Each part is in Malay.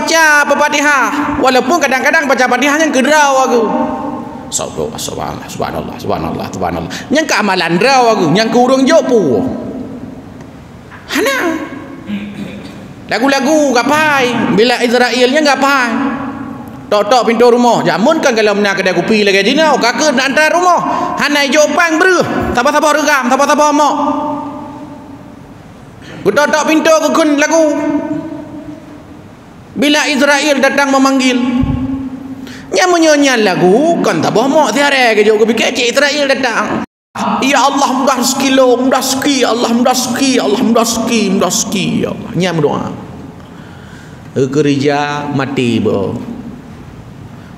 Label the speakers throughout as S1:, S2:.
S1: baca Al-Fatihah, walaupun kadang-kadang baca Al-Fatihah yang kedraw aku. Subhanallah, subhanallah, subhanallah, subhanallah. Yang ke amalan draw aku, yang ke urung jopo. Hana. Lagu-lagu gapai, bila Israelnya gapai. Tok-tok pintu rumah. Jamun kan kalau nak kedai kopi lagi dina, kakak nak hantar rumah. Hanai jopang beruh. Sabar-sabar regam, sabar-sabar mak. Tok-tok pintu kekun lagu. Bila Israel datang memanggil, nya menyanyi lagu kan tak bohong tiare ke jauh fikir cik Israel datang. Ya Allah mudah rezeki lo, mudah rezeki, Allah mudah rezeki, Allah mudah rezeki, mudah rezeki ya Allah. Nya berdoa. Kerja mati bo.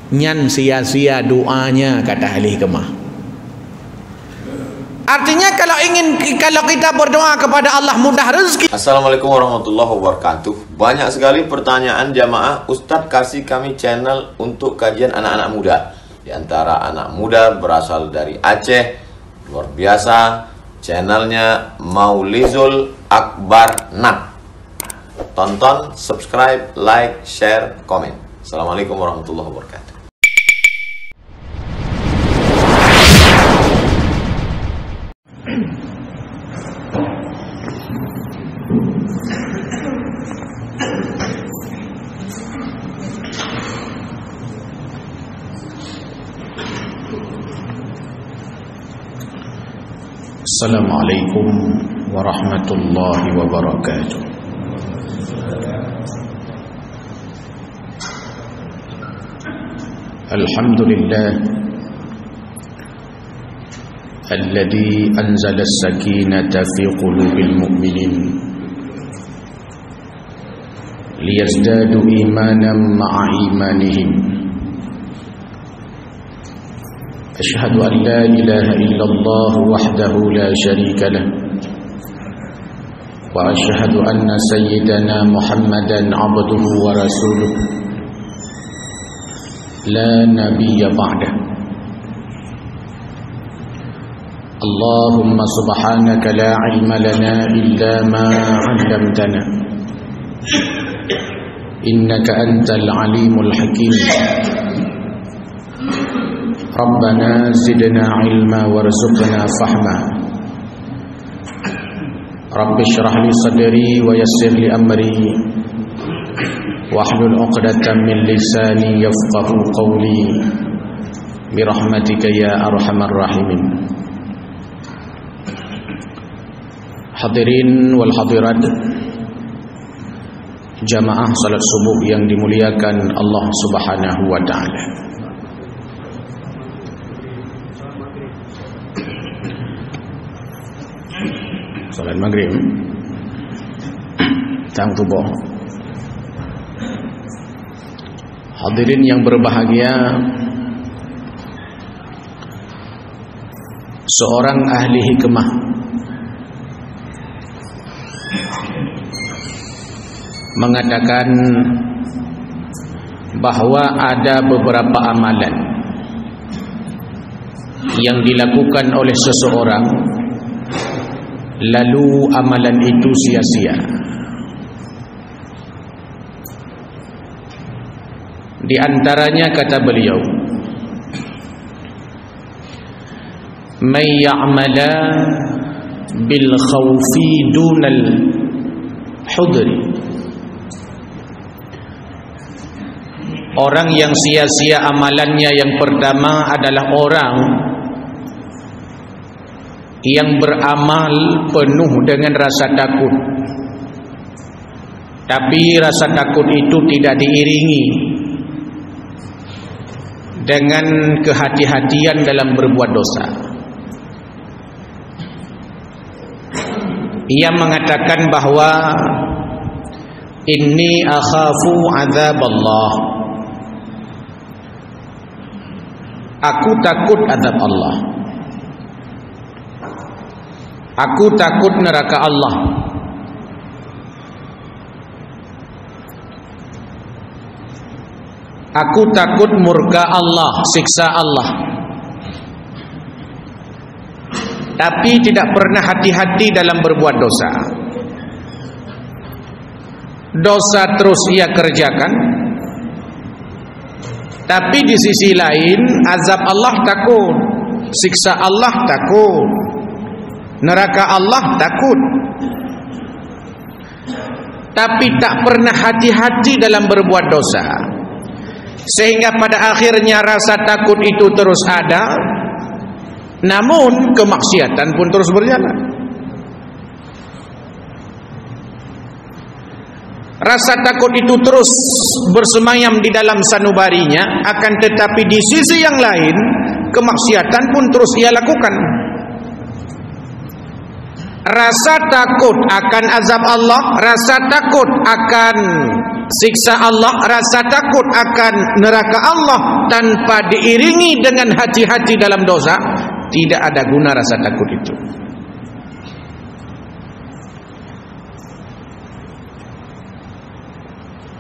S1: Nyan sia-sia doanya kata ahli hikmah. Artinya kalau kita berdoa kepada Allah mudah rezeki.
S2: Assalamualaikum warahmatullahi wabarakatuh. Banyak sekali pertanyaan jamaah, Ustadz kasih kami channel untuk kajian anak-anak muda. Di antara anak muda berasal dari Aceh, luar biasa. Channelnya Maulizul Akbar Nak. Tonton, subscribe, like, share, komen. Assalamualaikum warahmatullahi wabarakatuh.
S1: Assalamualaikum warahmatullahi wabarakatuh. Alhamdulillah alladzi anzala as-sakinata fi qulubil mu'minin liyazdadu imanan ma'a imanihim. أشهد أن لا إله إلا الله وحده لا شريك له وأشهد أن سيدنا محمدا عبده ورسوله لا نبي بعده. اللهم سبحانك لا علم لنا إلا ما علمتنا إنك أنت العليم الحكيم. ربنا زدنا علما وارزقنا فهما. رب اشرح لي صدري ويسر لي أمري واحلل عقدة من لساني يفقه قولي برحمتك يا أرحم الراحمين. Hadirin wal hadirat, jamaah salat subuh yang dimuliakan Allah Subhanahu wa taala. Salat maghrib tang tubuh. Hadirin yang berbahagia, seorang ahli hikmah mengatakan bahwa ada beberapa amalan yang dilakukan oleh seseorang lalu amalan itu sia-sia. Di antaranya kata beliau, may ya'mala bil khawfi dunal hudri. Orang yang sia-sia amalannya yang pertama adalah orang yang beramal penuh dengan rasa takut, tapi rasa takut itu tidak diiringi dengan kehati-hatian dalam berbuat dosa. Ia mengatakan bahwa inni akhafu azab Allah, aku takut azab Allah, aku takut neraka Allah. Aku takut murka Allah, siksa Allah. Tapi tidak pernah hati-hati dalam berbuat dosa. Dosa terus ia kerjakan, Tapi di sisi lain, azab Allah takut, siksa Allah takut, neraka Allah takut. Tapi tak pernah hati-hati dalam berbuat dosa, sehingga pada akhirnya rasa takut itu terus ada, namun kemaksiatan pun terus berjalan. Rasa takut itu terus bersemayam di dalam sanubarinya, akan tetapi di sisi yang lain kemaksiatan pun terus ia lakukan. Rasa takut akan azab Allah, rasa takut akan siksa Allah, rasa takut akan neraka Allah tanpa diiringi dengan hati-hati dalam dosa, tidak ada guna rasa takut itu.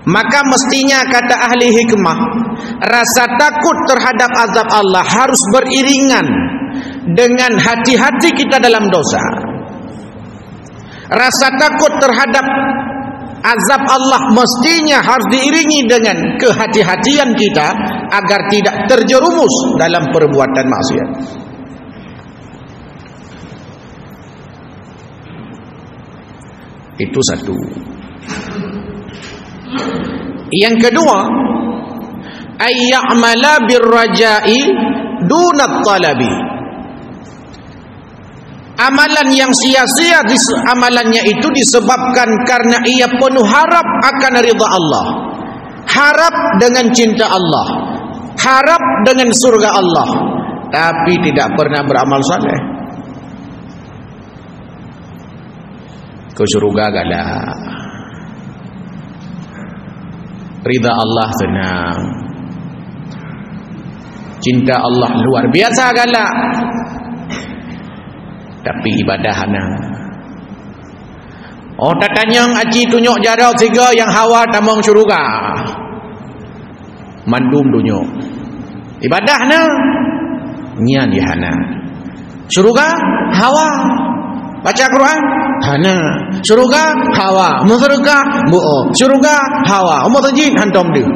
S1: Maka mestinya, kata ahli hikmah, rasa takut terhadap azab Allah harus beriringan dengan hati-hati kita dalam dosa. Rasa takut terhadap azab Allah mestinya harus diiringi dengan kehati-hatian kita agar tidak terjerumus dalam perbuatan maksiat. Itu satu. Yang kedua, ayya'mala birraja'i dunat talabi. Amalan yang sia-sia, amalannya itu disebabkan karena ia penuh harap akan ridha Allah, harap dengan cinta Allah, harap dengan surga Allah, tapi tidak pernah beramal saleh. Ke surga galak, ridha Allah senang, cinta Allah luar biasa galak, tapi ibadah hana. Oh, tatanyang aji tunjuk jarau tiga yang hawa tamang syurga, mandum tunjuk ibadah hana, nyan di hana. Syurga hawa, baca Quran hana, syurga hawa, musyrika buo, syurga hawa, masjid hantom dia.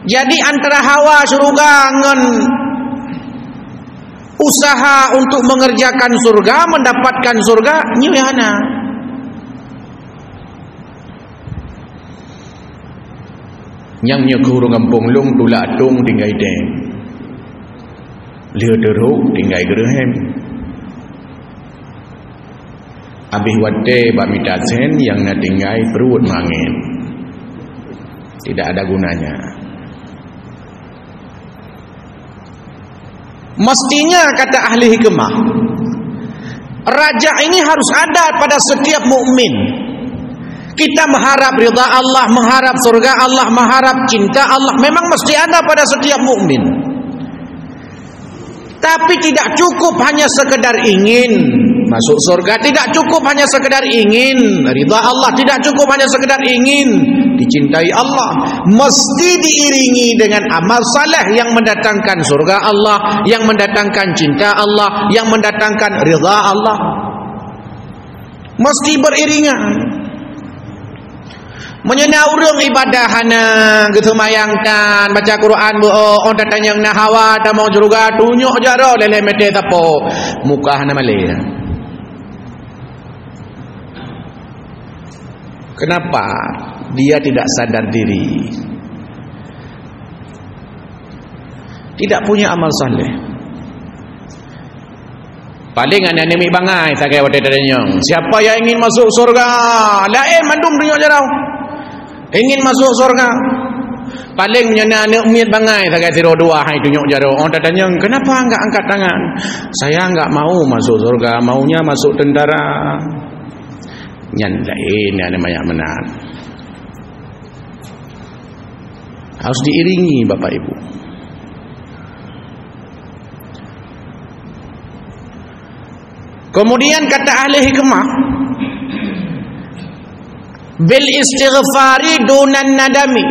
S1: Jadi antara hawa syurga ngan usaha untuk mengerjakan surga, mendapatkan surga, nyuhana. Yang nyekuru ngampung lung tula atung tinggai deng, lihat deruk tinggai gerehem. Abih wate bamitasen yang na tinggai perut mangin, tidak ada gunanya. Mestinya, kata ahli hikmah, raja ini harus ada pada setiap mukmin. Kita mengharap ridha Allah, mengharap surga Allah, mengharap cinta Allah, memang mesti ada pada setiap mukmin. Tapi tidak cukup hanya sekedar ingin masuk surga, tidak cukup hanya sekedar ingin ridha Allah, tidak cukup hanya sekedar ingin dicintai Allah, mesti diiringi dengan amal saleh yang mendatangkan surga Allah, yang mendatangkan cinta Allah, yang mendatangkan ridha Allah, mesti beriringan. Menyena urang ibadah hana gitu mayangkan baca Quran bo on tatanyang na hawa ta mau juga tunjuk jaro lele mete tapo muka hana male. Kenapa? Dia tidak sadar diri, tidak punya amal saleh. Paling anda nemi bangai tak kaya wadah tanyang, siapa yang ingin masuk surga lain mandum dunia jarau, ingin masuk surga paling menyana umit bangai tak kaya tiro dua hai tunjuk jarau. Orang tanya, kenapa enggak angkat tangan? Saya enggak mau masuk surga, maunya masuk tentara. Nyan lain yang banyak menang. Harus diiringi Bapak Ibu. Kemudian kata ahli hikmah, bil istighfari dunan nadami.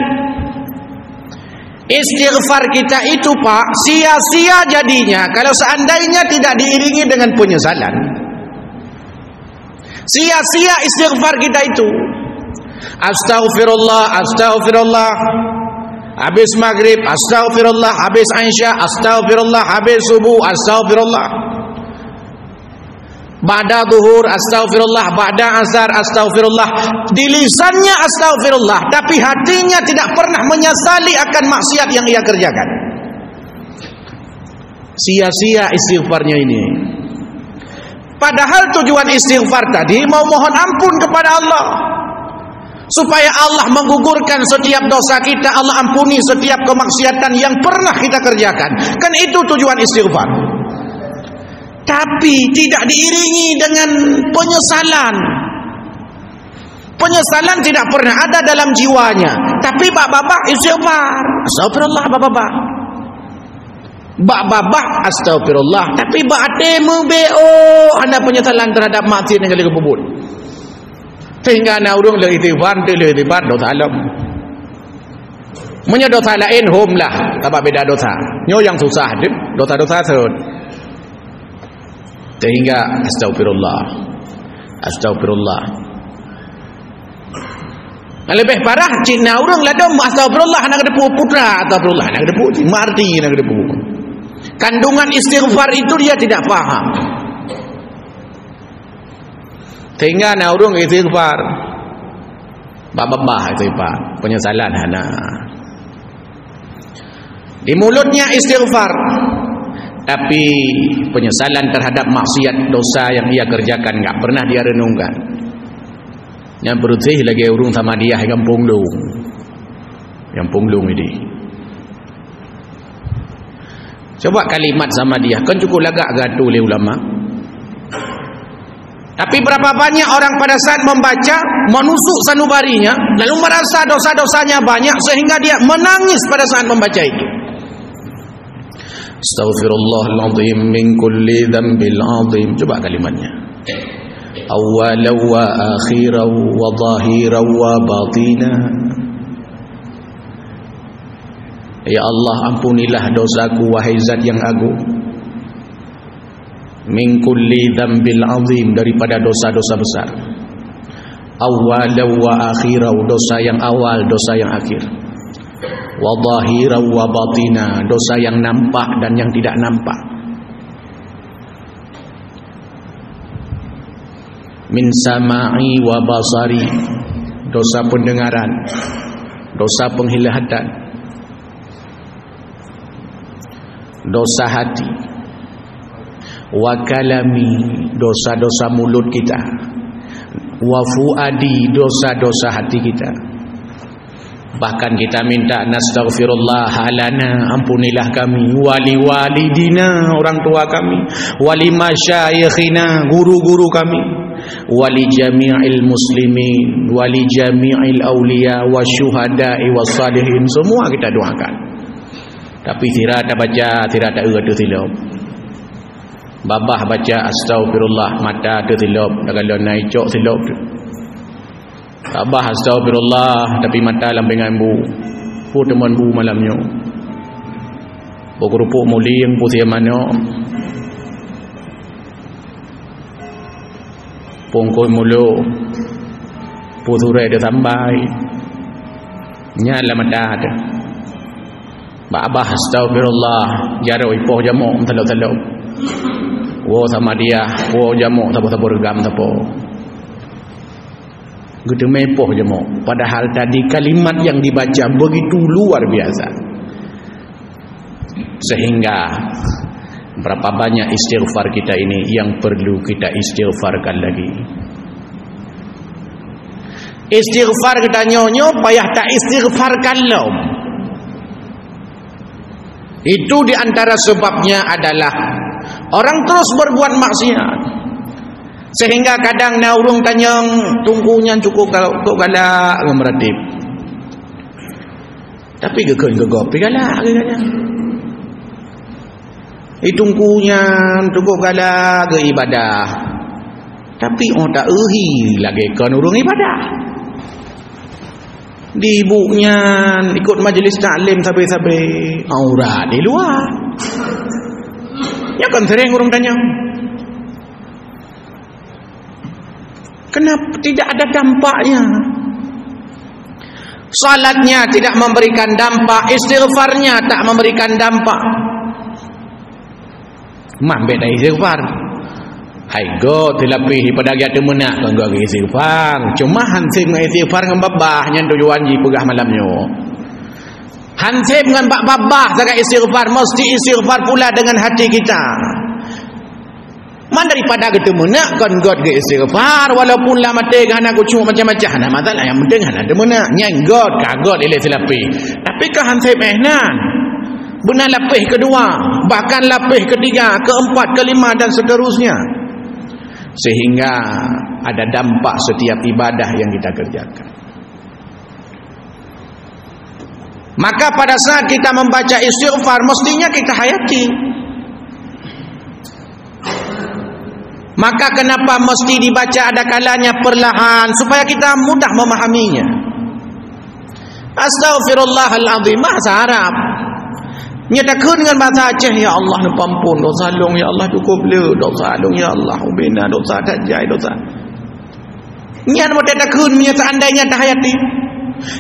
S1: Istighfar kita itu Pak, sia-sia jadinya kalau seandainya tidak diiringi dengan penyesalan. Sia-sia istighfar kita itu. Astaghfirullah, astaghfirullah, habis maghrib astaghfirullah, habis Aisyah astaghfirullah, habis subuh astaghfirullah, ba'da zuhur astaghfirullah, ba'da asar astaghfirullah. Di lisannya astaghfirullah, tapi hatinya tidak pernah menyesali akan maksiat yang ia kerjakan. Sia-sia istighfarnya ini. Padahal tujuan istighfar tadi mau mohon ampun kepada Allah, supaya Allah menggugurkan setiap dosa kita, Allah ampuni setiap kemaksiatan yang pernah kita kerjakan. Kan itu tujuan istighfar. Tapi tidak diiringi dengan penyesalan. Penyesalan tidak pernah ada dalam jiwanya. Tapi bak-babak istighfar, astagfirullah bak-babak, bak-babak astagfirullah, tapi bak-atemu beo anda penyesalan terhadap maksiat yang kali kebubut. Sehingga ana urung le istighfar, le istighfar dosa alam. Punya dosa lain hom lah, tak beda dosa. Nyo yang susah dip, dosa-dosa serut. Sehingga astagfirullah, astagfirullah. Lebih parah cina urang ladom astagfirullah nak depu putra, astagfirullah nak depu marti nak depu. Kandungan istighfar itu dia tidak faham. Sehingga nak urang istighfar, babah istighfar, penyesalan hana. Di mulutnya istighfar, tapi penyesalan terhadap maksiat dosa yang ia kerjakan enggak pernah dia renungkan. Yang bersih lagi urung sama dia yang punglung. Yang punglung ini. Coba kalimat sama dia, kan cukup lagak gaduh oleh ulama. Tapi berapa banyak orang pada saat membaca menusuk sanubarinya, lalu merasa dosa-dosanya banyak sehingga dia menangis pada saat membaca itu. Astaghfirullahaladzim min kulli dzambil azim. Coba kalimatnya. Awwalan wa akhiran wa zahiran wa batina. Ya Allah, ampunilah dosaku wahai Zat yang agung. Min kulli dzambil azim, daripada dosa-dosa besar. Awwalan wa akhiran, dosa yang awal, dosa yang akhir. Wa zahiran wa batina, dosa yang nampak dan yang tidak nampak. Min sama'i wa basari, dosa pendengaran, dosa penglihatan, dosa hati. Wa kalami, dosa-dosa mulut kita. Wa fuadi, dosa-dosa hati kita. Bahkan kita minta nastaghfirullah halana, ampunilah kami, wali walidina, orang tua kami, wali masyayikhina, guru-guru kami, wali jami'il muslimin, wali jami'il awliya wasyuhada'i wassalihin, semua kita doakan. Tapi tidak ada baca, tidak ada urut tilap. Babah baca astagfirullah, mata tu tilap, kalau naik cok tilap tu. Babah astagfirullah, tapi mata lambengan bu. Pu teman bu malamnya. Berkerupuk muling putih mana. Pungkul mulu. Puturai dia sampai. Nyala mata ada. Babah astagfirullah, jaro ipoh jamuk telok-telok. Wo sama dia, wo jamuk tapo-tapo regam tapo. Gitu mepoh jamuk. Padahal tadi kalimat yang dibaca begitu luar biasa. Sehingga berapa banyak istighfar kita ini yang perlu kita istighfarkan lagi. Istighfar kita nyonyo payah tak istighfarkan lo. Itu diantara sebabnya adalah orang terus berbuat maksiat. Sehingga kadang naurung tanyang tungkunya cukup kok galak ngemeratip. Tapi gegopi galak katanya. Itungkunya cukup galak ke ibadah. Tapi tak euhi lagi kan urung ibadah. Di ibunya ikut majlis taklim sampai-sampai aurat di luar. Ya kan sering orang tanya. Kenapa tidak ada dampaknya? Salatnya tidak memberikan dampak, istighfarnya tak memberikan dampak. Mambek dah istighfar. Hai go terlebih pada dia tu menak kan go istighfar. Cuma hansip dengan istighfar dengan babah yang tujuan ji pegah malamnya. Hansip dengan babah sangat istighfar, mesti istighfar pula dengan hati kita. Man daripada kita menak kan God ke istighfar walaupun lah mati kan aku cuma macam-macam nah masalah yang penting kan ada menak nyai God kagot elok selapi tapi ke hansip ehnan benar lapih kedua bahkan lapih ketiga keempat kelima dan seterusnya sehingga ada dampak setiap ibadah yang kita kerjakan. Maka pada saat kita membaca istighfar mestinya kita hayati. Maka kenapa mesti dibaca ada kalanya perlahan supaya kita mudah memahaminya. Astaghfirullahaladzim bahasa Arab. Nyatakan dengan bahasa Aceh, ya Allah ampun dosa long ya Allah cukup le dosa long ya Allah ubina dosa tajai dosa. Nyan mo tetakun nya seandainya tahayati.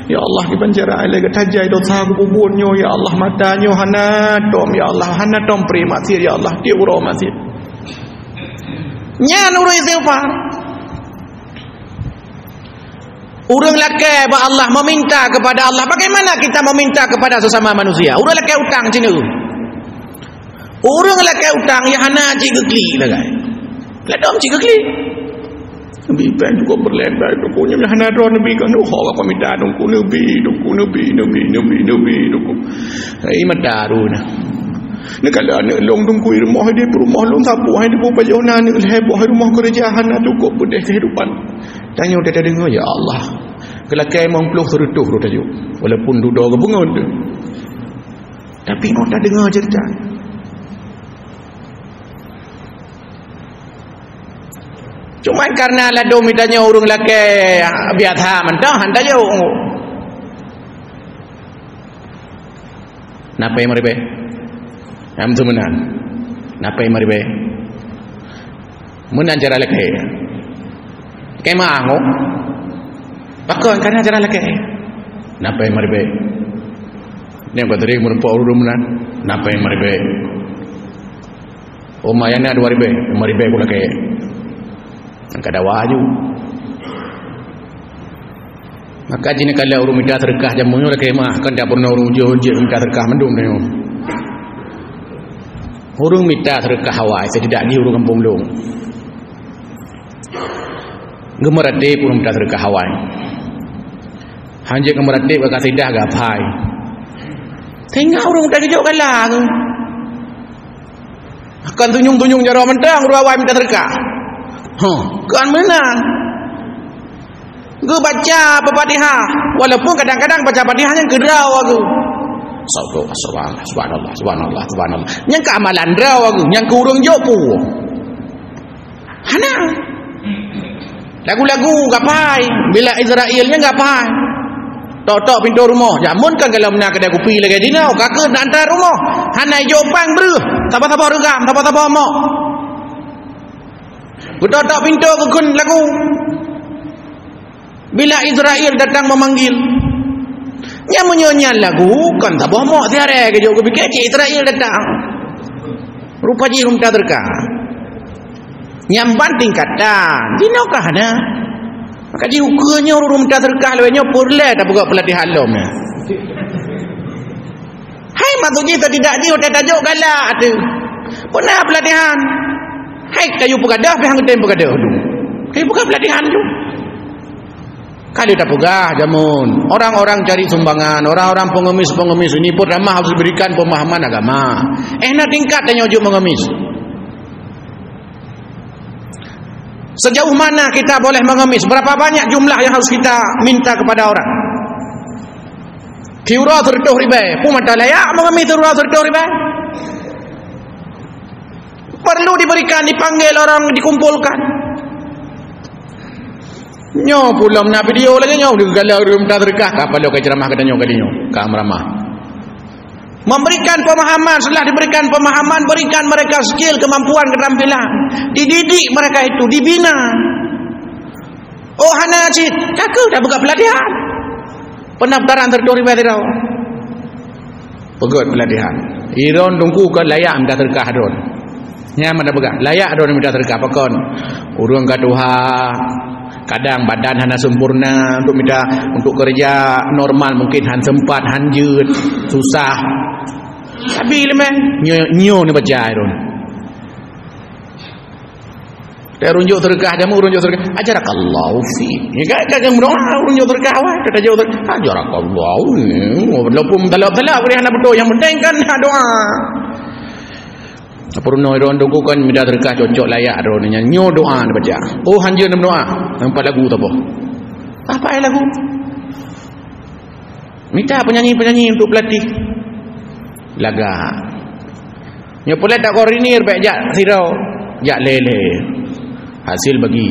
S1: Ya Allah di penjara lagi tajai dosa kubunyo ya Allah matanya hanatom ya Allah hanatom primasir ya Allah dia uro masir. Nyan urang istighfar. Urang laki ba Allah meminta kepada Allah. Bagaimana kita meminta kepada sesama manusia? Urang laki utang cina. Urang laki utang ya hana cik gekli lagai. Ladom cik gekli. Nabi ben juga berlebar dukunya hana ro nabi kan oh apa minta duku nabi. Ai madaruna. Ni kalau anak long tunggu rumah dia rumah long sapu hai dia pajona ni heboh rumah kerjaan cukup bedeh kehidupan. Tanya dia dengar ya Allah. Kelakai mempluh serutuh ro tajuk. Walaupun duduk ke bunga tu. Tapi kau dah dengar cerita. Cuma karena lado mitanya urung lakai biasa mentah hantar je. Napa yang maribe? Am tu menan. Napa yang maribe? Menan cara lakai. Kai maango. Pakon kana cara lakai. Napa yang maribe? Ni apa tadi merempak urung menan. Napa yang maribe? Oh mayana ada maribe ku lakai. Angkat dawa aju. Maka jini kalau urung minta terkah jamunya lakai mah kan tak pernah urung je minta terkah mendung dia. Urung minta terkah Hawaii setidak ni urung kampung long. Gemeratip urung minta terkah Hawaii. Hanya gemeratip agak tidak gapai. Tengah urung tak kejauh kalah. Akan tunyung-tunyung jara mentang urung Hawaii minta terkah. Kan menang. Gue baca Fatihah walaupun kadang-kadang baca Fatihah yang gedrau aku. Subhanallah. Yang keamalan draw aku, yang ke urang jopo. Hana. Lagu-lagu gapai, bila Israelnya gapai. Tok-tok pintu rumah. Jamun kan kalau nak kedai kopi lagi dinau, kakak nak hantar rumah. Hana jopang bru. Tapa-tapa regam, tapa-tapa mak. Tok-tok pintu kekun lagu. Bila Israel datang memanggil, yang menyanyi lagu kan tak boh mak tiare ke jauh fikir cik Israel datang. Rupa ji rumta terka. Yang banting kata, dinokah ada? Maka ji ukanya rumta terka lewenya purle tak buka pelatihan lomnya. Hai maksud kita tidak di hotel tajuk galak tu. Pernah pelatihan. Hai kayu pegadah pe hang tem pegadah tu. Kayu buka pelatihan tu. Kali tak pegah jamun. Orang-orang cari sumbangan, orang-orang pengemis ini pun ramah harus berikan pemahaman agama. Nak tingkat tanya ujuk mengemis. Sejauh mana kita boleh mengemis? Berapa banyak jumlah yang harus kita minta kepada orang? Tiura tertuh ribai. Pun mata layak mengemis tiura tertuh ribai. Perlu diberikan, dipanggil orang, dikumpulkan. Nyo pula nak video lagi nyo kalau rum tak terkah kapal lo ke ceramah kata nyo kali nyo ka meramah memberikan pemahaman. Setelah diberikan pemahaman, berikan mereka skill, kemampuan, keterampilan, dididik mereka itu, dibina. Oh hana cit kakak dah buka pelatihan pendaftaran tertulis tidak pegot pelatihan iron tungku ke layak minta terkah don nya mana pegang layak don minta terkah pakon urang katuha kadang badan hana sempurna untuk kerja normal mungkin han sempat han jeut susah tapi lemeh nyo ni baca iron dia runjuk terkah jamu runjuk terkah ajarakallahu fi ya kan berdoa runjuk terkah wah kata jauh terkah ajarakallahu walaupun talak-talak boleh nak betul yang penting kan doa Purno iron dongku kan minta terkah cocok layak ronnya nyo doa nak baca oh hanja nak doa nampak lagu tu apa lagu minta penyanyi untuk pelatih laga nyo pula tak korinir baik jak sirau jak lele hasil bagi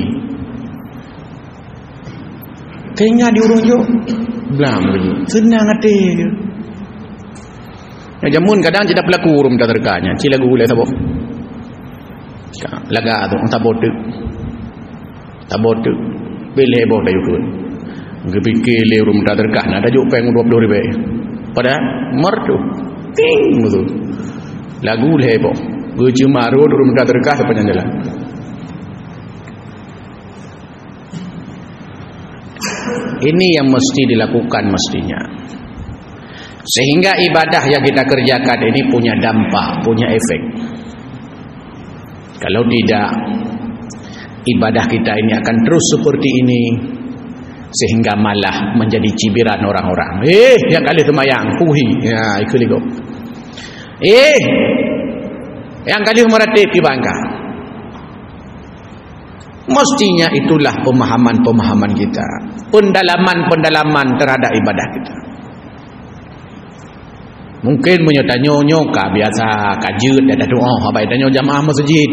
S1: tengah diurung jo belam lagi senang hati ya jamun kadang tidak pelaku urung tak terkanya ci lagu boleh sabo laga tu tabotu boleh bo dah yukun ngepikir le urung tak terkah nak tajuk peng 20 ribu pada merdu ting tu lagu le bo berjemaru urung tak terkah sepanjang jalan. Ini yang mesti dilakukan mestinya. Sehingga ibadah yang kita kerjakan ini punya dampak, punya efek. Kalau tidak, ibadah kita ini akan terus seperti ini sehingga malah menjadi cibiran orang-orang. Yang kali semayang puhi, ya ikut ligo. Yang kali meratib di bangka. Mestinya itulah pemahaman-pemahaman kita, pendalaman-pendalaman terhadap ibadah kita. Mungkin punya tanya-tanya biasa kajut ada doa apa tanya jamaah masjid.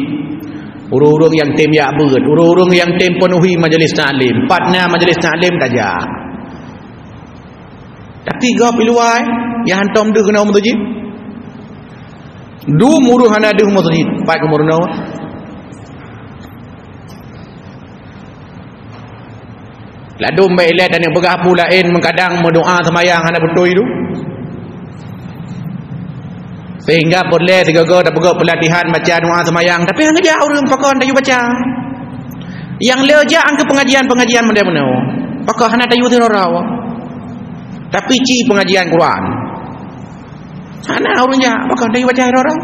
S1: Urung-urung yang tim ya beut, urung-urung yang tim penuhi majlis taklim, partnya majlis taklim saja. Tapi gap piluai yang hantam de kena masjid. Du muruh hana de masjid, pak kemurno. Ladum baik lihat dan yang bergapu lain mengkadang mendoa semayang hana betul itu. Sehingga boleh tiga-tiga dah bergerak pelatihan baca doa semayang tapi hang dia orang pakon tayu baca. Yang lejak angka pengajian-pengajian mana-mana. Pakon hana tayu tiraraw. Tapi ci pengajian Quran. Hana orang ja pakon tayu baca orang.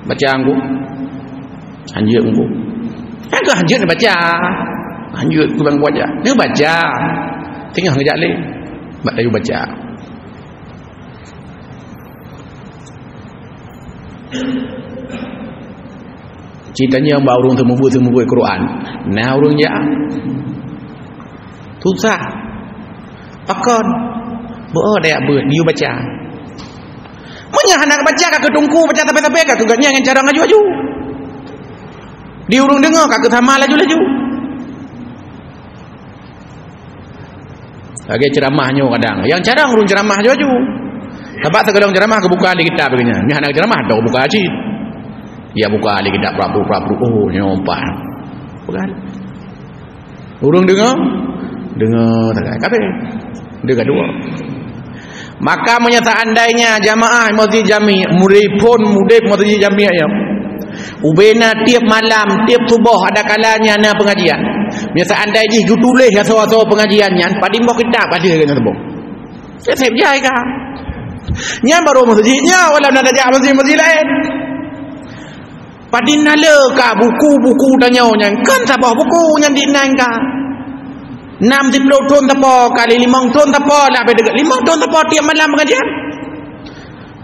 S1: Baca angku. Anjir angku. Angku anjir baca. Anjut ke bang wajah dia baca tengah ngejak leh bak tayu baca ceritanya mbak urung temubut Quran nah urung ya susah pakon bo dia beut dia baca munya anak baca kak ketungku baca tapi kak keganya dengan cara ngaju-aju di urung dengar kak sama laju-laju. Lagi ceramahnya kadang. Yang cadang urung ceramah jaju. Sebab terkadang ceramah kebuka di kitab begini. Ni anak ceramah dah buka haji. Ya buka di kitab prabu. Oh nyompah. Bukan. Urung dengar tak kape. Dengar dua. Maka menyataandainya jamaah masjid jami muripun mudip masjid jami ya. Ubena tiap malam, tiap subuh ada kalanya na pengajian. Biasa andai ji tulis ya so pengajiannya, padimbo kitab ada kena tebok. Saya sep jai ka. Nya baru masjidnya wala nak ajak masjid lain. Padinna le ka buku-buku tanyonya kan sabah buku yang dinang ka. 60 ton tapo kali 5 ton tapo lah beda 5 ton tapo tiap malam pengajian.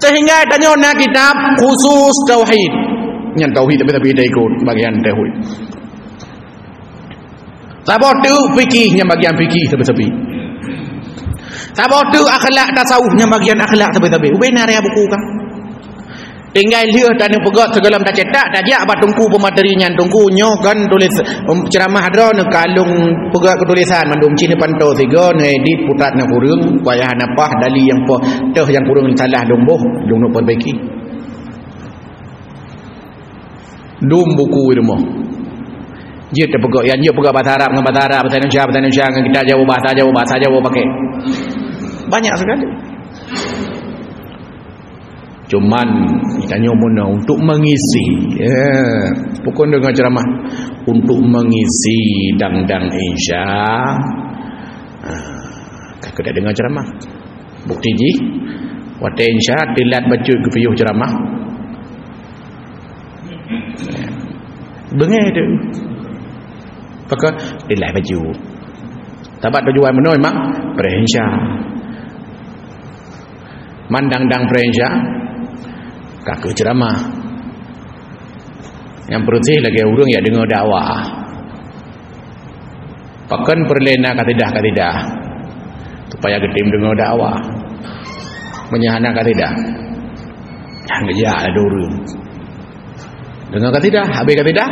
S1: Sehingga tanyonya kitab khusus tauhid. Yang tauhid tapi dia ikut bagian tauhid. Sabar tu fikihnya bagian fikih tepi-tepi. Sabar tu akhlak tasawufnya bagian akhlak tepi-tepi. Benar ya buku kan. Tinggal dia dan pegat segala tak cetak dah dia apa tungku pematerinya tungku nyo kan tulis ceramah hadra ne kalung pegat ketulisan mandum cina pantau tiga ne edit putat na kurung payah napah dali yang teh yang kurung salah domboh dong nak perbaiki. Dum buku ilmu. Dia terpegak yang dia pegak bahasa Arab dengan bahasa Arab, bahasa Indonesia dengan kita Jawa bahasa Jawa pakai. banyak sekali. Cuman ditanya mana untuk mengisi, bukan dengan ceramah, untuk mengisi dang-dang Isya. Kakak dah dengar ceramah. Bukti ji, waktu Isya tilat baca kepiyuh ceramah. Bengai tu. Pakai tilat baju. Tabat tujuan mana memang Isya. Mandang-dang Isya. Kakak ceramah yang bersih lagi orang yang dengar dakwah pakan perlena katidah supaya getim dengar dakwah menyahana katidah ngejak ada orang dengar katidah habis katidah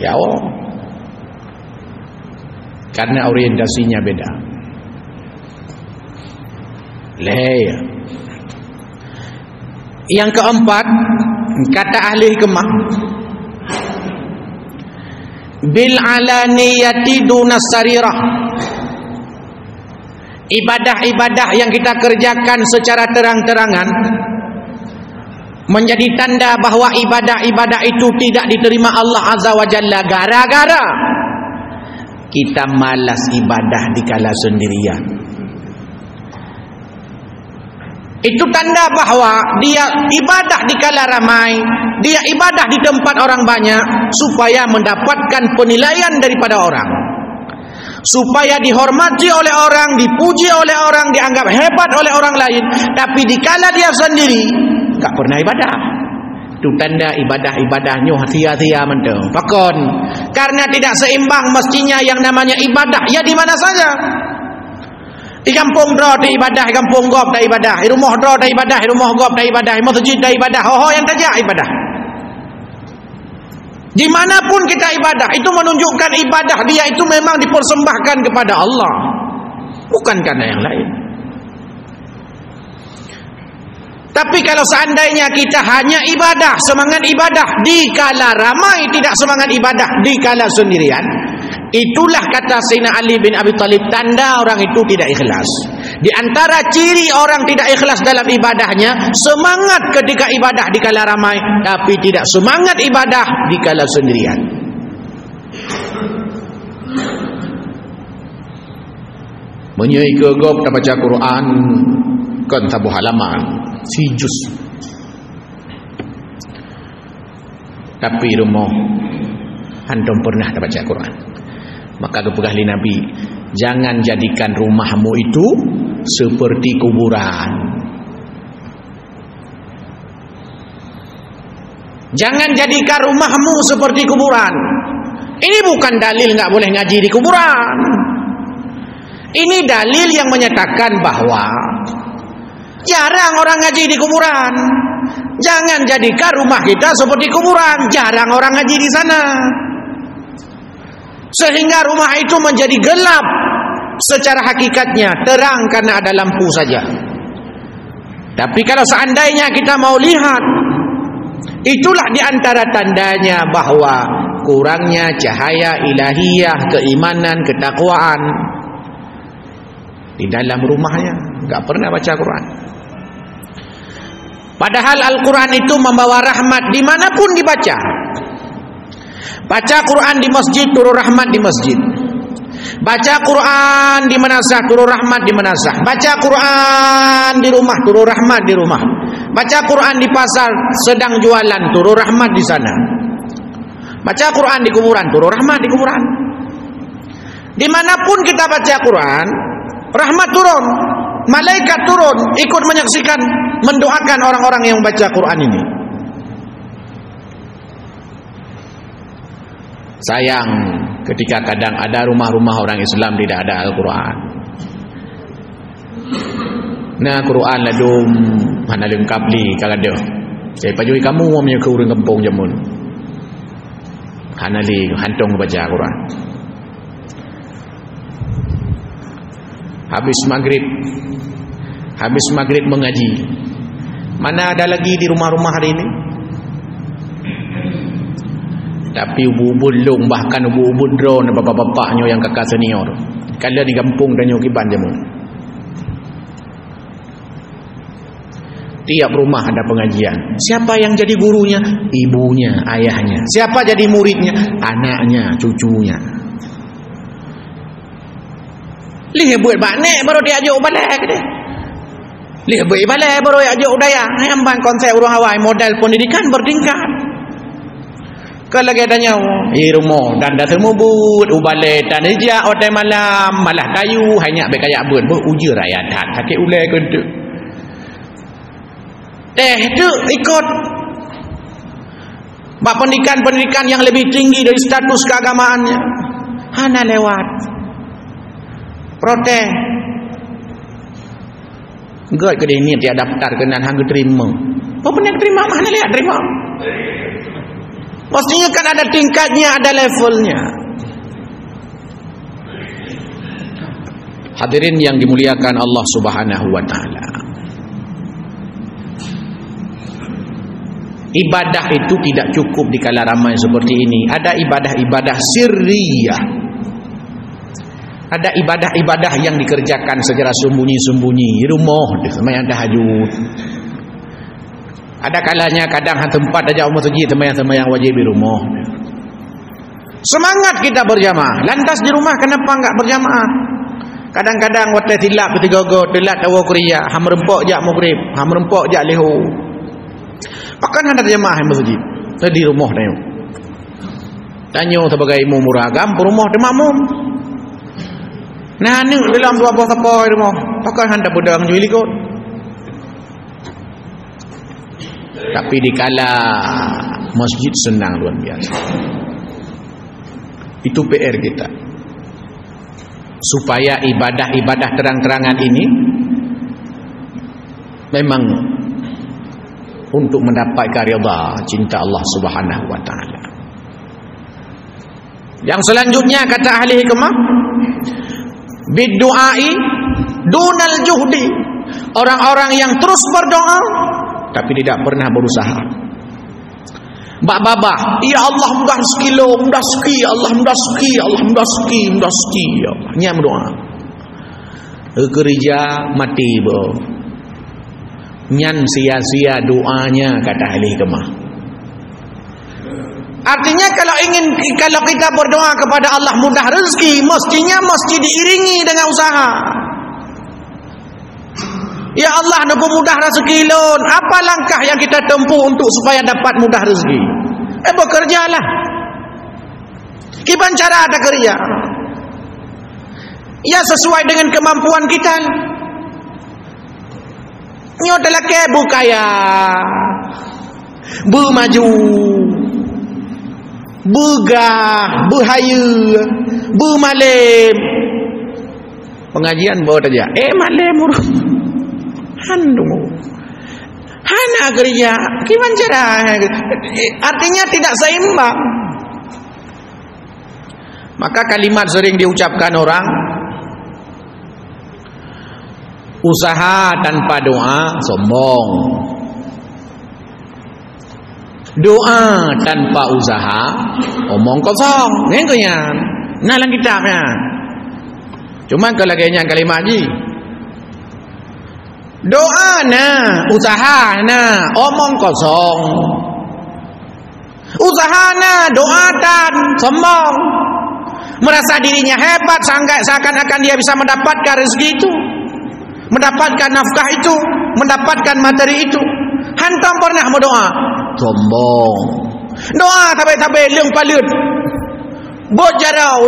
S1: ya Allah karena orientasinya beda leh. Yang keempat, kata ahli hikmah, bil alaniyati dunas sarirah. Ibadah-ibadah yang kita kerjakan secara terang-terangan menjadi tanda bahawa ibadah-ibadah itu tidak diterima Allah Azza wa Jalla gara-gara kita malas ibadah di kala sendirian. Itu tanda bahawa dia ibadah di kala ramai, dia ibadah di tempat orang banyak supaya mendapatkan penilaian daripada orang, supaya dihormati oleh orang, dipuji oleh orang, dianggap hebat oleh orang lain. Tapi di kala dia sendiri tak pernah ibadah. Itu tanda ibadah-ibadahnya hati-hati mentang. Pakon karena tidak seimbang mestinya yang namanya ibadah ya di mana saja. Di kampung draw dah ibadah, di kampung gop dah ibadah, di rumah draw dah ibadah, di rumah gop dah ibadah, di masjid dah ibadah, yang tajak ibadah. Dimanapun kita ibadah, itu menunjukkan ibadah dia itu memang dipersembahkan kepada Allah, bukan karena yang lain. Tapi kalau seandainya kita hanya ibadah, semangat ibadah di kala ramai, tidak semangat ibadah di kala sendirian, itulah kata Sayyidina Ali bin Abi Thalib, tanda orang itu tidak ikhlas. Di antara ciri orang tidak ikhlas dalam ibadahnya, semangat ketika ibadah di kala ramai, tapi tidak semangat ibadah di kala sendirian. Menyai kegop tak baca Quran kan tabuh halaman si juz. Tapi rumah antum pernah tak baca Quran. Maka kepegahli Nabi, jangan jadikan rumahmu itu seperti kuburan. Jangan jadikan rumahmu seperti kuburan. Ini bukan dalil enggak boleh ngaji di kuburan. Ini dalil yang menyatakan bahwa jarang orang ngaji di kuburan. Jangan jadikan rumah kita seperti kuburan. Jarang orang ngaji di sana, sehingga rumah itu menjadi gelap. Secara hakikatnya terang karena ada lampu saja. Tapi kalau seandainya kita mau lihat, itulah diantara tandanya bahwa kurangnya cahaya ilahiyah, keimanan, ketakwaan di dalam rumahnya. Enggak pernah baca Quran. Padahal Al-Quran itu membawa rahmat dimanapun dibaca. Baca Quran di masjid, turun rahmat di masjid. Baca Quran di manasah, turun rahmat di manasah. Baca Quran di rumah, turun rahmat di rumah. Baca Quran di pasar sedang jualan, turun rahmat di sana. Baca Quran di kuburan, turun rahmat di kuburan. Dimanapun kita baca Quran, rahmat turun, malaikat turun, ikut menyaksikan, mendoakan orang-orang yang membaca Quran ini. Sayang ketika kadang ada rumah-rumah orang Islam tidak ada Al-Quran. Nah, Quran ladum mana lengkap li kalau ada. Saya pajui kamu mau punya ke urang kampung jamun. Hanali hantung baca Quran. Habis maghrib mengaji. Mana ada lagi di rumah-rumah hari ini? Tapi ubu-ubu long, bahkan ubu-ubu drone bapak-bapaknya yang kakak senior. Kalau di kampung dan nyokiban jamun. Tiap rumah ada pengajian. Siapa yang jadi gurunya? Ibunya, ayahnya. Siapa jadi muridnya? Anaknya, cucunya. Lihat buat banek baru dia ajak balik ke dia. Lihat buat balik baru dia ajak daya. Hambang konsep urang awai model pendidikan bertingkat. Kalau lagi tanya, rumah dan dah semua but, ubalik dan ijak hotel malam, malah kayu, hanya berkayak but, uji rakyat hat, sakit ulai ke tu. Tu ikut bak pendidikan yang lebih tinggi dari status keagamaannya. Hana lewat. Protes. Gak ke ini dia daftar kenan hang terima. Apa pun yang terima, mana lihat terima. Pastinya kan ada tingkatnya, ada levelnya. Hadirin yang dimuliakan Allah Subhanahu wa taala. Ibadah itu tidak cukup di kala ramai seperti ini. Ada ibadah-ibadah sirriyah. Ada ibadah-ibadah yang dikerjakan secara sembunyi-sembunyi di rumah, sembahyang tahajud. Ada kalanya kadang tempat aja masjid sembahyang wajib di rumah. Semangat kita berjamaah. Lantas di rumah kenapa enggak berjamaah? Kadang-kadang waktu tilap ketiga-tiga telat tawa kriya, ham rempok jak maghrib, ham rempok jak leho. Pakan ada jamaah di masjid. Di rumah tanya. Tanya sebagai imam muragam, rumah di makmum. Nah, ni dalam dua buah kapal di rumah. Pakan hendak pedang jual ikut. Tapi dikala masjid senang luar biasa. Itu PR kita. Supaya ibadah-ibadah terang-terangan ini memang untuk mendapat ridha cinta Allah Subhanahu wa taala. Yang selanjutnya kata ahli hikmah, bidduai dunal juhdi. Orang-orang yang terus berdoa tapi tidak pernah berusaha. Bak babah, ya Allah mudah rezeki lo, mudah rezeki, Allah mudah rezeki, Allah mudah rezeki, mudah rezeki. Ya Allah, nyam doa. Kerja mati bo. Nyan sia-sia doanya kata ahli hikmah. Artinya kalau kita berdoa kepada Allah mudah rezeki, mestinya mesti diiringi dengan usaha. Ya Allah, nak mudah rezeki lon. Apa langkah yang kita tempuh untuk supaya dapat mudah rezeki? Bekerjalah. Kiban cara ada kerja. Ya sesuai dengan kemampuan kita. Nyo adalah kebu kaya, bermaju, begah, berhaya, bermalam. Pengajian bawa saja. Malam urus. Handung hana kerja gimana cara, artinya tidak seimbang. Maka kalimat sering diucapkan orang, usaha tanpa doa sombong, doa tanpa usaha omong kosong. Ngengkonya nalang kitabnya. Cuman kalau kayaknya kalimat haji, doa na, usaha na, omong kosong. Usaha na, doa dan sombong. Merasa dirinya hebat, seakan-akan dia bisa mendapatkan rezeki itu, mendapatkan nafkah itu, mendapatkan materi itu. Hantam pernah berdoa, sombong. Doa tabai-tabai leung palut. Bojarau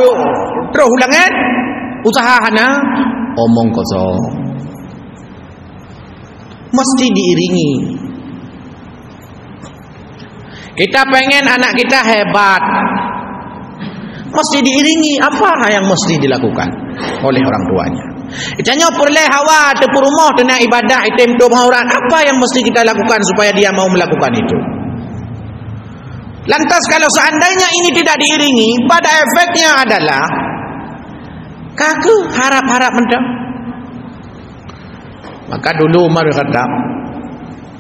S1: terus ulangan. Usaha na, omong kosong. Mesti diiringi. Kita pengen anak kita hebat, mesti diiringi apa yang mesti dilakukan oleh orang tuanya. Itanya perle hawa tepur rumah tena ibadah item tu mahuran, apa yang mesti kita lakukan supaya dia mau melakukan itu. Lantas kalau seandainya ini tidak diiringi, pada efeknya adalah kaku harap-harap mendak. Maka dulu Umar kata,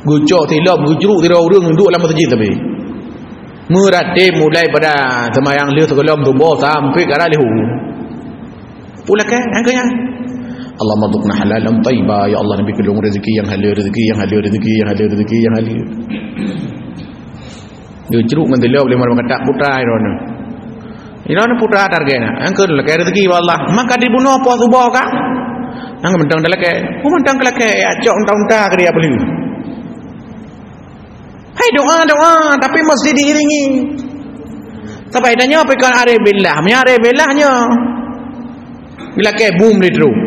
S1: gucok tilap, gujruk tirau urang duduk dalam masjid tapi. Meratib mulai pada semayang liu sekolah tubuh sampai ke arah lihu. Pula kan, angkanya. Allahumma rzuqna halalan thayyiban, ya Allah Nabi kelong rezeki yang halal, rezeki yang halal, rezeki yang halal, rezeki yang halal. Dia ceruk dengan dia boleh kata putra irona. Irona putra targetnya. Angker lelaki rezeki Allah. Maka dibunuh apa subah kah? Nang mentang lelaki. Ku mentang lelaki ajak unta-unta ke dia boleh. Hai doa tapi mesti diiringi. Sampai tanya apa kan arif billah, nya arif billahnya. Bila ke boom dia terus.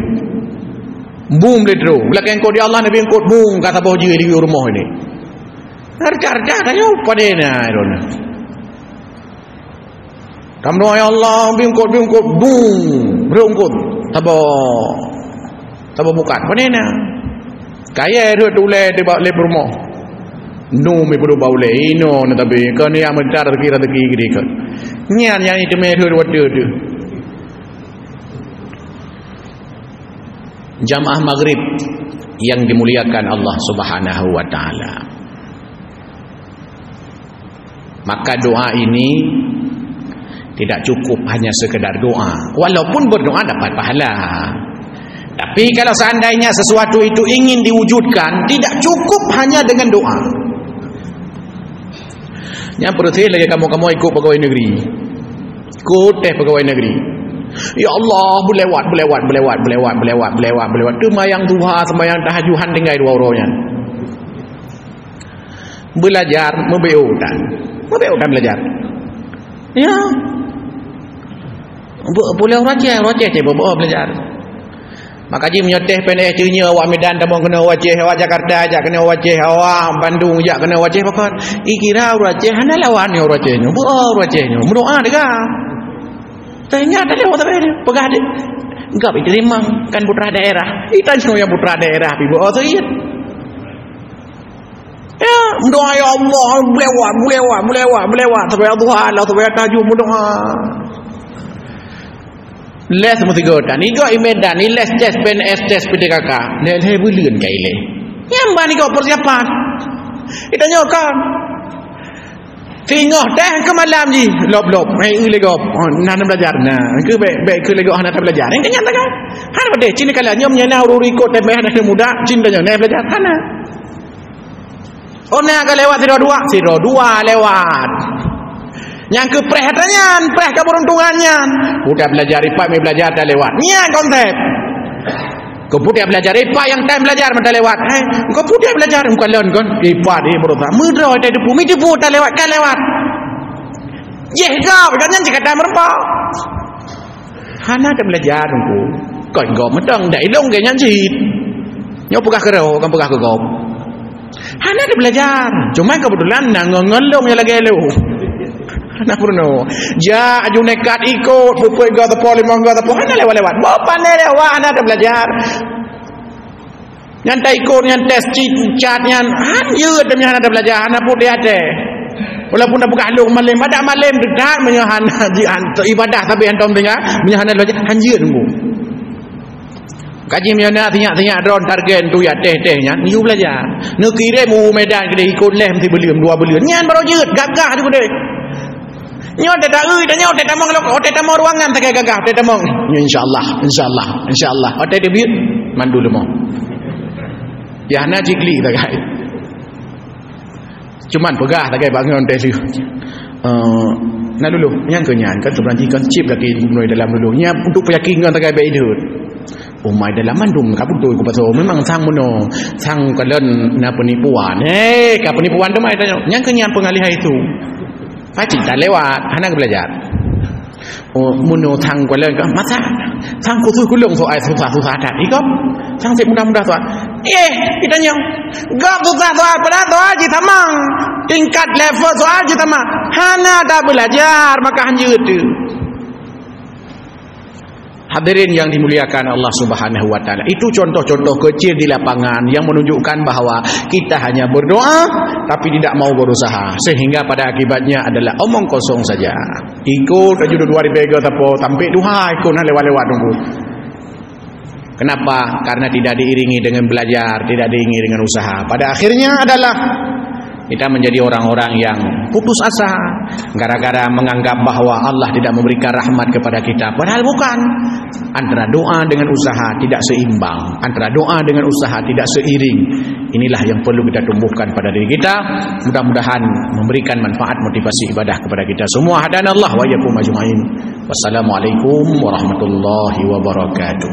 S1: Boom dia terus. Bila ke engkau di Allah Nabi engkau boom kata bahawa dia di rumah ini. Harga tanya apa dia nak irona. Kamu doa ya Allah bingkot boom berungkut tabo bukan apa dia nak. Kaya dia tulen di bawah lep rumah. No me perlu bau le ino na tapi kan ni amat rezeki gede kan. Nyan yang itu me dia wadah tu. Jamaah maghrib yang dimuliakan Allah Subhanahu wa taala. Maka doa ini tidak cukup hanya sekedar doa. Walaupun berdoa dapat pahala. Tapi kalau seandainya sesuatu itu ingin diwujudkan, tidak cukup hanya dengan doa. Yang perlu lagi kamu ikut pegawai negeri. Ikut pegawai negeri. Ya Allah, belewat. Tu mayang duha, sembahyang tahajudan tinggal dua orangnya. Belajar, membeautan belajar. Ya. Boleh roceh belajar. Maka ji menyoteh pendek cernya awak Medan tabang kena waceh, awak Jakarta ajak kena waceh, awak Bandung ajak kena waceh pakon. Kira waceh hana lawan ni wacehnya. Wacehnya. Berdoa dekat. Tanya tak lewat apa ni? Pegah dia. Engkau diterima kan putra daerah. Itu yang putra daerah pi buat tu iya. Ya, berdoa ya Allah, melewat sampai Tuhan Allah sampai tahajud berdoa. Les mesti godan. Igo imedan ni les test PNS test PDKK. Le bulan kai le. Yang bani kau persiapan. Kita nyokan. Tengok dah ke malam ni. Lop. Hai legop. Nak belajar nah. Ke baik ke legop nak belajar. Yang kenyang tak? Hana bade cini kala nyom nyana ururi ikut tapi anak muda cinta yang nak belajar hana. Oh nak lewat 02 lewat. Yang ke perhatian, keberuntungannya. Udah belajar IPA, mai belajar dah lewat. Nya konsep. Kau putih belajar IPA yang time belajar mentah lewat. Kau putih belajar bukan lain kan IPA dia berusaha. Mudra ada depu, mi depu dah lewat kan lewat. Ye kau kan yang cakap time berapa? Hana dah belajar aku. Kau engkau medang dah ilong ke nyanjit. Nyo pegah kerau, kan pegah ke kau. Hana dah belajar. Cuma kebetulan nang ngelong yang lagi elu. Nak purno. Ja aju nekat ikut pupui ga tepo limang ga tepo hana lewat. Bapak ne lewat hana ada belajar. Yang tak ikut yang tes cat yang hanya demi hana ada belajar hana pun dia ada. Walaupun dah buka halung malam ada malam dekat menyahan ibadah tapi antum dengar menyahan belajar hanya tunggu. Kaji menyana tinyak drone target tu ya teh-tehnya you belajar. Nu kira mu Medan kena ikut leh mesti belium 2 belium. Nyan baru jeut gagah tu deh. Nyo tak dan nyo tak tamang ruangan tak gagah tak tamang. Insyaallah. Otak dia biut mandu lemah. Ya hana jigli tak gai. Cuman pegah tak gai bangun teh tu. Nak dulu yang kenyan kan terberanjikan chip lagi menoi dalam dulu. Nya untuk peyakinkan tak gai baik hidup. Umai dalam mandum ka betul ku pasal memang sang mono sang kalen na penipuan ka penipuan tu mai tanya yang kenyan pengalihai itu pasti tak lewat hana belajar mono sang kalen ka masa sang ku kulung so ai susah tak ikop sang sip mudah-mudah tu ditanya gap susah pada tu aja tamang tingkat level tu aja tamang hana dah belajar maka hanya itu. Hadirin yang dimuliakan Allah Subhanahu wa taala. Itu contoh-contoh kecil di lapangan yang menunjukkan bahawa kita hanya berdoa tapi tidak mau berusaha sehingga pada akibatnya adalah omong kosong saja. Ikut aja 2 hari bega tapo tampik duha ikut lewat-lewat tunggu. Kenapa? Karena tidak diiringi dengan belajar, tidak diiringi dengan usaha. Pada akhirnya adalah kita menjadi orang-orang yang putus asa. gara-gara menganggap bahwa Allah tidak memberikan rahmat kepada kita, padahal bukan. Antara doa dengan usaha tidak seimbang, antara doa dengan usaha tidak seiring. Inilah yang perlu kita tumbuhkan pada diri kita. Mudah-mudahan memberikan manfaat motivasi ibadah kepada kita semua. Hadanallah wa iyyakum ajmain. Wassalamualaikum warahmatullahi wabarakatuh.